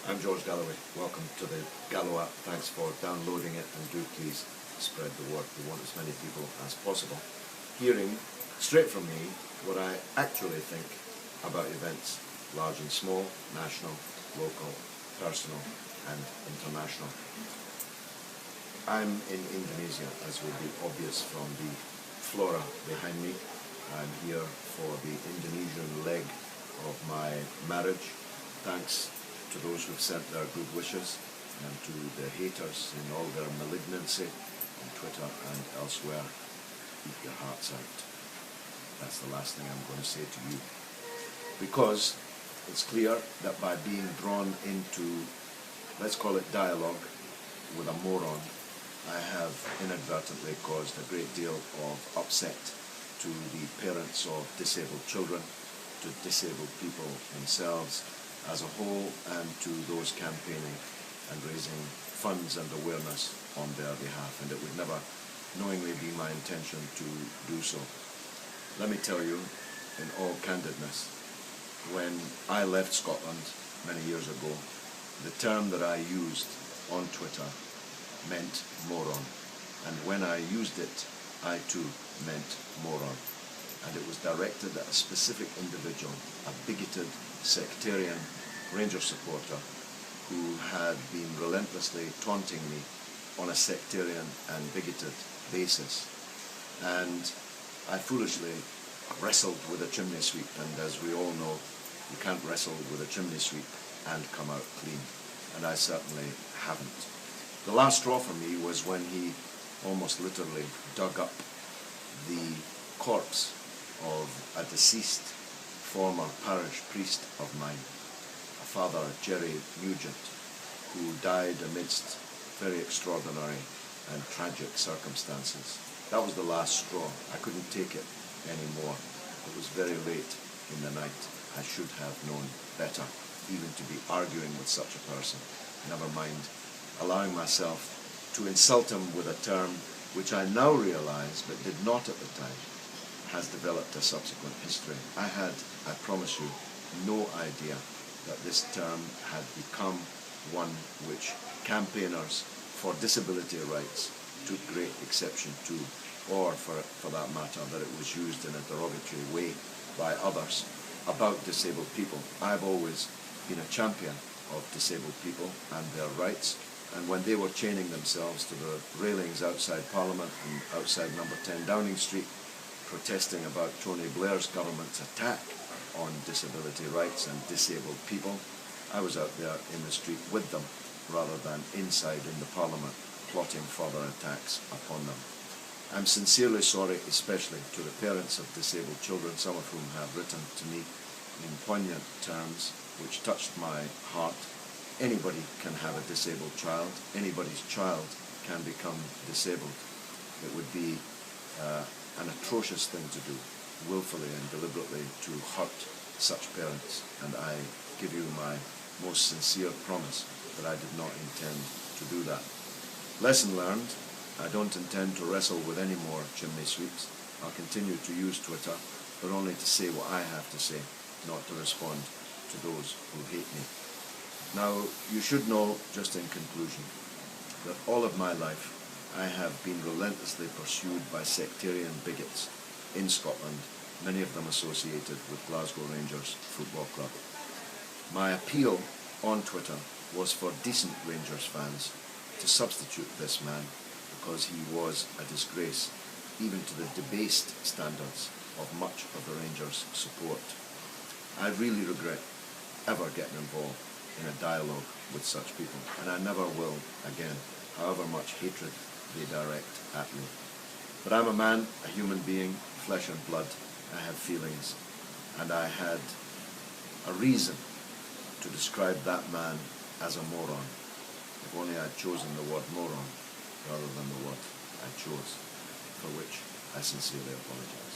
I'm George Galloway. Welcome to the Galloway app. Thanks for downloading it, and do please spread the word. We want as many people as possible hearing straight from me what I actually think about events, large and small, national, local, personal and international. I'm in Indonesia, as will be obvious from the flora behind me. I'm here for the Indonesian leg of my marriage. Thanks to those who've sent their good wishes, and to the haters in all their malignancy on Twitter and elsewhere. Keep your hearts out. That's the last thing I'm going to say to you. Because it's clear that by being drawn into, let's call it dialogue, with a moron, I have inadvertently caused a great deal of upset to the parents of disabled children, to disabled people themselves as a whole, and to those campaigning and raising funds and awareness on their behalf. And it would never knowingly be my intention to do so. Let me tell you, in all candidness, when I left Scotland many years ago, the term that I used on Twitter meant moron. And when I used it, I too meant moron. And it was directed at a specific individual, a bigoted, sectarian Ranger supporter who had been relentlessly taunting me on a sectarian and bigoted basis. And I foolishly wrestled with a chimney sweep, and as we all know, you can't wrestle with a chimney sweep and come out clean. And I certainly haven't. The last straw for me was when he almost literally dug up the corpse of a deceased former parish priest of mine, a Father Jerry Nugent, who died amidst very extraordinary and tragic circumstances. That was the last straw. I couldn't take it anymore. It was very late in the night. I should have known better, even to be arguing with such a person. Never mind allowing myself to insult him with a term which I now realize, but did not at the time, has developed a subsequent history. I had, I promise you, no idea that this term had become one which campaigners for disability rights took great exception to, or for that matter, that it was used in a derogatory way by others about disabled people. I've always been a champion of disabled people and their rights, and when they were chaining themselves to the railings outside Parliament and outside number 10 Downing Street, protesting about Tony Blair's government's attack on disability rights and disabled people, I was out there in the street with them, rather than inside in the Parliament, plotting further attacks upon them. I'm sincerely sorry, especially to the parents of disabled children, some of whom have written to me in poignant terms which touched my heart. Anybody can have a disabled child. Anybody's child can become disabled. It would be an atrocious thing to do, willfully and deliberately, to hurt such parents. And I give you my most sincere promise that I did not intend to do that. Lesson learned. I don't intend to wrestle with any more chimney sweeps. I'll continue to use Twitter, but only to say what I have to say, not to respond to those who hate me. Now, you should know, just in conclusion, that all of my life I have been relentlessly pursued by sectarian bigots in Scotland, many of them associated with Glasgow Rangers Football Club. My appeal on Twitter was for decent Rangers fans to substitute this man, because he was a disgrace, even to the debased standards of much of the Rangers' support. I really regret ever getting involved in a dialogue with such people, and I never will again, however much hatred they direct at me. But I'm a man, a human being, flesh and blood. I have feelings, and I had a reason to describe that man as a moron. If only I'd chosen the word moron rather than the word I chose, for which I sincerely apologize.